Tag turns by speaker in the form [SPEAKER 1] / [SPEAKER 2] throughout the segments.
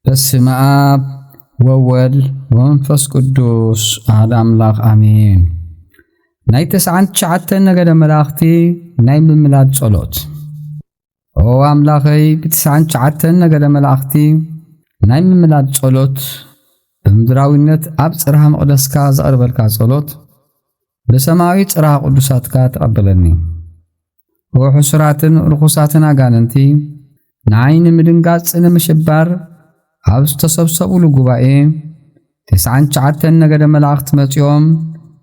[SPEAKER 1] በስመ አብ ወወልድ ወመንፈስ ቅዱስ አሐዱ አምላክ አሜን። ናይ 99 ነገደ መላእኽቲ ናይ ምምላድ ጸሎት። ኦ አምላኸይ ብ99 ነገደ መላእኽቲ ናይ ምምላድ ጸሎት በምድራዊነት ኣብ ጽርሐ መቕደስካ ዘቕርበልካ ጸሎት በሰማያዊ ጽርሐ ቅዱሳትካ ተቀበለኒ። ወሕሱራትን ርኩሳትን አጋንንቲ ንዓይኒ ምድንጋጽን ምሽባር ኣብ ዝተሰብሰቡሉ ጉባኤ 99 ነገደ መላእኽት መጺኦም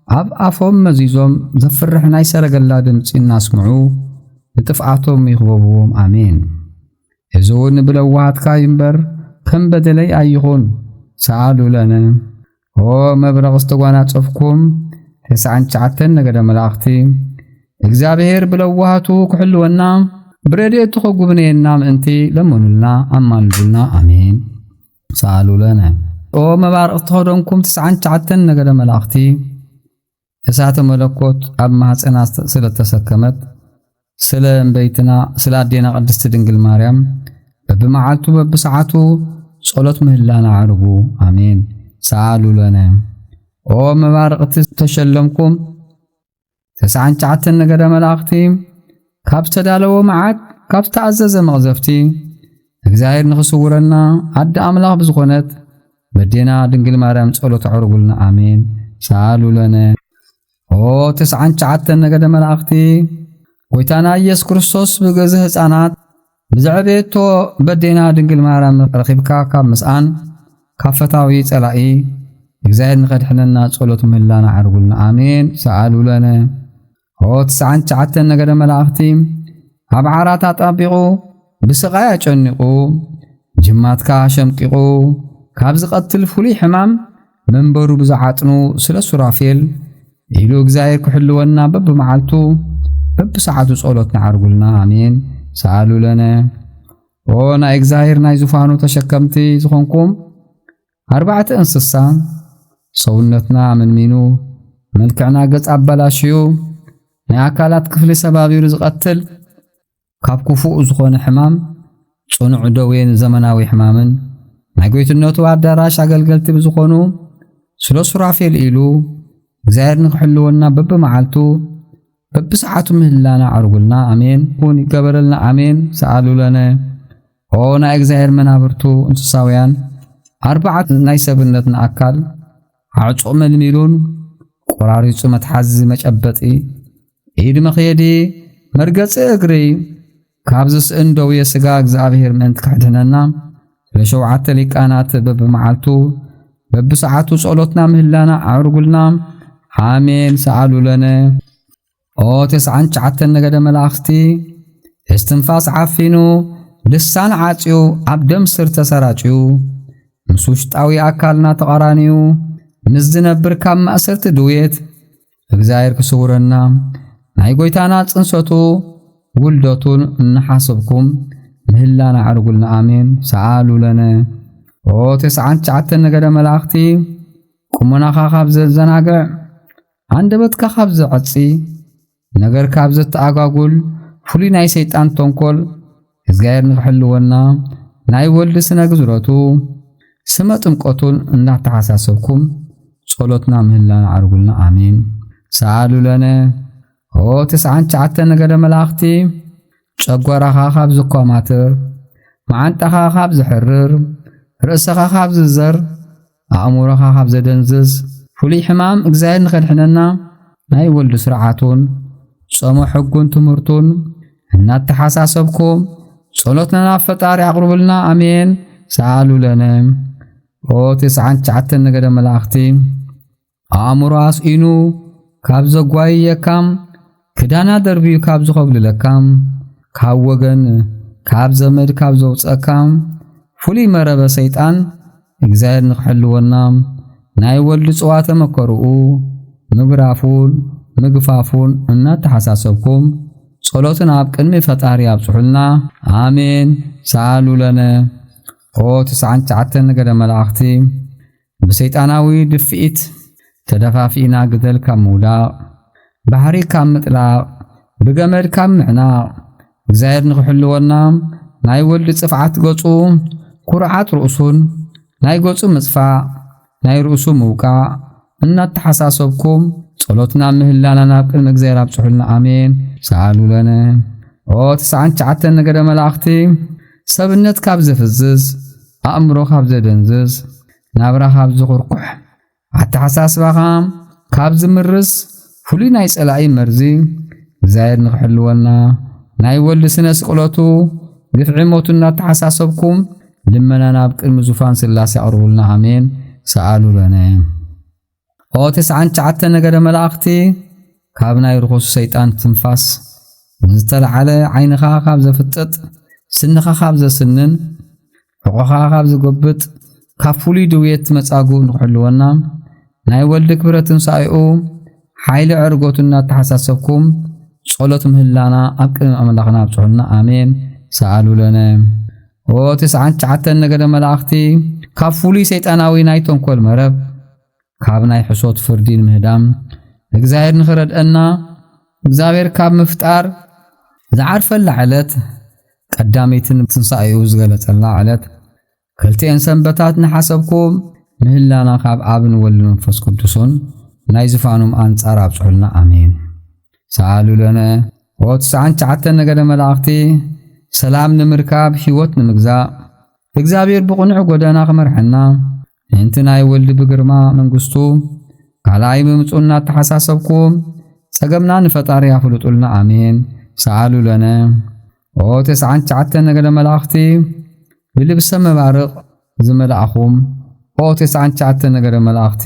[SPEAKER 1] ኣብ ኣፎም መዚዞም ዘፍርሕ ናይ ሰረገላ ድምፂ እናስምዑ ንጥፍኣቶም ይኽበብዎም አሜን። እዚ እውን ብለዋሃትካ ይምበር ከም በደለይ ኣይኹን ሰአሉ ለነ። ኦ መብረቕ ዝተጓናጸፍኩም 99 ነገደ መላእኽቲ እግዚአብሔር ብለዋሃቱ ክሕልወና ብረድኤቱ ከጉብነየና ምእንቲ ለመኑልና አማልዱልና አሜን። ሰአሉ ለነ። ኦ መባርቕ ተኸደንኩም 99 ነገደ መላእኽቲ እሳተ መለኮት ኣብ ማኅፀና ስለተሰከመት ስለ እምበይትና ስለ አዴና ቅድስት ድንግል ማርያም በብመዓልቱ በብሰዓቱ ጸሎት ምህላና አርጉ አሜን። ሰአሉ ለነ። ኦ መባርቕቲ ተሸለምኩም 99 ነገደ መላእኽቲ ካብ ዝተዳለወ መዓት ካብ ዝተኣዘዘ መቕዘፍቲ እግዚአብሔር ንኽስውረና አዲ አምላኽ ብዝኾነት በዴና ድንግል ማርያም ጸሎት አዕርጉልና አሜን። ሰአሉ ለነ። ኦ 99 ነገደ መላእኽቲ ጎይታና ኢየሱስ ክርስቶስ ብገዛ ሕፃናት ብዘዕቤቶ በዴና ድንግል ማርያም ረኺብካ ካብ ምስአን ካብ ፈታዊ ጸላኢ እግዚአብሔር ንኸድሕነና ጸሎት ምህላና አዕርጉልና አሜን። ሰአሉ ለነ። ኦ 99 ነገደ መላእኽቲ ኣብ ዓራት አጣቢቑ ብስቃይ አጨኒቑ ጅማትካ ሸምቂቑ ካብ ዝቐትል ፍሉይ ሕማም መንበሩ ብዝዓጥኑ ስለ ሱራፌል ኢሉ እግዚአብሔር ክሕልወና በብመዓልቱ በብሰዓቱ ጸሎት ነዓርጉልና አሜን። ሰአሉ ለነ። ኦ ናይ እግዚአብሔር ናይ ዙፋኑ ተሸከምቲ ዝኾንኩም 4 እንስሳ ሰውነትና መንሚኑ መልክዕና ገጽ አበላሽዩ ናይ አካላት ክፍሊ ሰባቢሩ ዝቐትል ካብ ክፉእ ዝኾነ ሕማም ጽኑዕ ደዌን ዘመናዊ ሕማምን ናይ ጎይትነቱ አዳራሽ አገልገልቲ ብዝኾኑ ስለ ሱራፌል ኢሉ እግዚአብሔር ንክሕልወና በብመዓልቱ በብሰዓቱ ምህላና አርጉልና አሜን። ኩን ይገበረልና አሜን። ሰአሉ ለነ። ኦ ናይ እግዚአብሔር መናብርቱ እንስሳውያን 4 ናይ ሰብነትና አካል ዓጾ መልሚሉን ቆራሪጹ መትሓዚ መጨበጢ ኢድ መኽየዲ መርገጽ እግሪ ካብዝ ስእን ደውየ ሥጋ እግዚአብሔር ምእንቲ ክሕድነና ለሸውዓተ ሊቃናት በብመዓልቱ በብሰዓቱ ጸሎትና ምህላና አዕርጉልና አሜን። ሰአሉ ለነ። ኦ 99 ነገደ መላእኽቲ እስትንፋስ ዓፊኑ ልሳን ዓጽዩ ኣብ ደም ስር ተሰራጭዩ ምስ ውሽጣዊ አካልና ተቃራኒዩ ንዝነብር ካብ ማእሰርቲ ድውየት እግዚአብሔር ክስውረና ናይ ጎይታና ጽንሰቱ ውልደቱን እንሓስብኩም ምህላና አርጉልና አሜን። ሰአሉ ለነ። ኦ 99 ነገደ መላእኽቲ ቁመናኻ ካብ ዘዘናግዕ አንደበትካ ካብ ዘዕጺ ነገር ካብ ዘተኣጓጉል ፍሉይ ናይ ሰይጣን ተንኮል እግዚአብሔር ንክሕልወና ናይ ወልድ ስነ ግዝረቱ ስመ ጥምቀቱን እናተሓሳሰብኩም ጸሎትና ምህላና አርጉልና አሜን። ሰአሉ ለነ። ኦ 99 ነገደ መላእኽቲ ጨጓራኻ ካብ ዝኮማትር መዓንጣኻ ካብ ዝሕርር ርእስኻ ካብ ዝዘር ኣእሙሮኻ ካብ ዘደንዝዝ ፍሉይ ሕማም እግዚአብሔር ንኸድሕነና ናይ ወልድ ስርዓቱን ጾሞ ሕጉን ትምህርቱን እናተሓሳሰብኩም ጸሎትና ፈጣሪ አቅርቡልና አሜን። ሰአሉ ለነ። ኦ 99 ነገደ መላእኽቲ አእሙሮ አስኢኑ ካብ ዘጓየካም ክዳና ደርቢዩ ካብ ዝኸብልለካም ካብ ወገን ካብ ዘመድ ካብ ዘውፀካም ፍሉይ መረበ ሰይጣን እግዚአብሔር ንክሕልወና ናይ ወልድ ጽዋተ መከሩኡ ምግራፉን ምግፋፉን እናተሓሳሰብኩም ጸሎትን ኣብ ቅድሚ ፈጣሪ ኣብጽሑልና አሜን። ሰአሉ ለነ። ኦ 99 ነገደ መላእኽቲ ብሰይጣናዊ ድፍኢት ተደፋፊና ግደል ካብ ምውዳቕ ባህሪ ካብ ምጥላቕ ብገመድ ካብ ምዕናቕ እግዚአብሔር ንክሕልወና ናይ ወልድ ጽፍዓት ገጹ ኩርዓት ርእሱን ናይ ገጹ ምጽፋዕ ናይ ርእሱ ምውቃዕ እናተሓሳሰብኩም ጸሎትና ምህላና ናብ ቅድሚ እግዚአብሔር ኣብጽሑልና አሜን ሰአሉ ለነ ኦ 99 ነገደ መላእኽቲ ሰብነት ካብ ዘፍዝዝ ኣእምሮ ካብ ዘደንዝዝ ናብራ ካብ ዝቁርቁሕ ኣተሓሳስባኻ ካብ ዝምርስ ፍሉይ ናይ ጸላኢ መርዚ እግዚአብሔር ንኽሕልወና ናይ ወልድ ስነ ስቕለቱ ግፍዒ ሞቱና ተሓሳሰብኩም ልመና ናብ ቅድሚ ዙፋን ስላሴ ኣቕርቡልና አሜን ሰአሉ ለነ ኦ 99 ነገደ መላእኽቲ ካብ ናይ ርኩስ ሰይጣን ትንፋስ ዝተልዓለ ዓይንኻ ካብ ዘፍጥጥ ስንኻ ካብ ዘስንን ሕቆኻ ካብ ዝጎብጥ ካብ ፍሉይ ድውየት መጻጉዕ ንኽሕልወና ናይ ወልድ ክብረትን ሳይኡ ሓይሊ ዕርጎቱና ተሓሳሰብኩም ጸሎት ምህላና ኣብ ቅድሚ ኣምላኽና ኣብጽሑልና አሜን ሰአሉ ለነ ኦ 99 ነገደ መላእኽቲ ካብ ፍሉይ ሰይጣናዊ ናይ ተንኰል መረብ ካብ ናይ ሕሶት ፍርዲን ምህዳም እግዚአብሔር ንኽረድአና እግዚአብሔር ካብ ምፍጣር ዝዓርፈላ ዕለት ቀዳሚትን ትንሣኤኡ ዝገለጸላ ዕለት ክልቲአን ሰንበታት ንሓሰብኩም ምህላና ካብ ኣብን ወልድን መንፈስ ቅዱስን ናይ ዝፋኖም አንጻር ኣብጽሑልና አሜን ሰአሉ ለነ ኦ 99 ነገደ መላእኽቲ ሰላም ንምርካብ ሕይወት ንምግዛእ እግዚአብሔር ብቕኑዕ ጎደና ክመርሐና እንቲ ናይ ወልድ ብግርማ መንግስቱ ካልኣይ ብምጹና ተሓሳሰብኩም ጸገምና ንፈጣሪ ያፍልጡልና አሜን ሰአሉ ለነ ኦ 99 ነገደ መላእኽቲ ብልብሰ መባርቕ ዝመላእኹም ኦ 99 ነገደ መላእኽቲ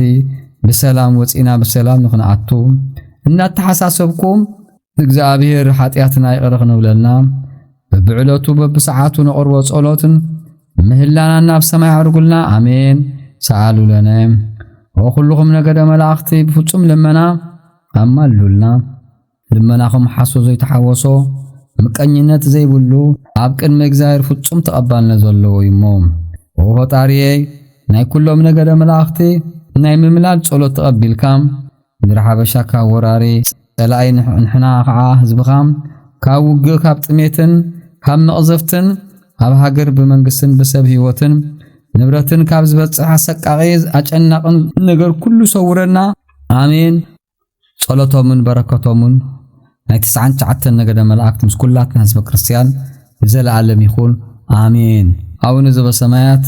[SPEAKER 1] ብሰላም ወፂና ብሰላም ንኽንኣቱ እናተሓሳሰብኩም እግዚአብሔር ኃጢአትና ይቅር ክነብለና በብዕለቱ በብሰዓቱ ነቕርቦ ጸሎትን ምህላና ናብ ሰማይ አድርጉልና አሜን ሰአሉ ለነ ኦ ኩልኩም ነገደ መላእኽቲ ብፍጹም ልመና ኣማሉልና ልመናኹም ሓሶ ዘይተሓወሶ ምቀኝነት ዘይብሉ ኣብ ቅድሚ እግዚአብሔር ፍጹም ተቐባልነት ዘለዎ እሞ ኦ ፈጣሪዬ ናይ ኩሎም ነገደ መላእኽቲ ናይ ምምላል ጸሎት ተቐቢልካ ዝረሓበሻ ካብ ወራሪ ጸላኢ ንሕና ከዓ ህዝብኻ ካብ ውግእ ካብ ጥሜትን ካብ መቕዘፍትን ኣብ ሃገር ብመንግስትን በሰብ ህይወትን ንብረትን ካብ ዝበጽሕ አሰቃቂ አጨናቅን ነገር ኩሉ ሰውረና አሜን ጸሎቶምን በረከቶምን ናይ 99 ነገደ መላእክት ምስ ኩላትና ህዝበ ክርስቲያን ዘለዓለም ይኹን አሜን አቡነ ዘበሰማያት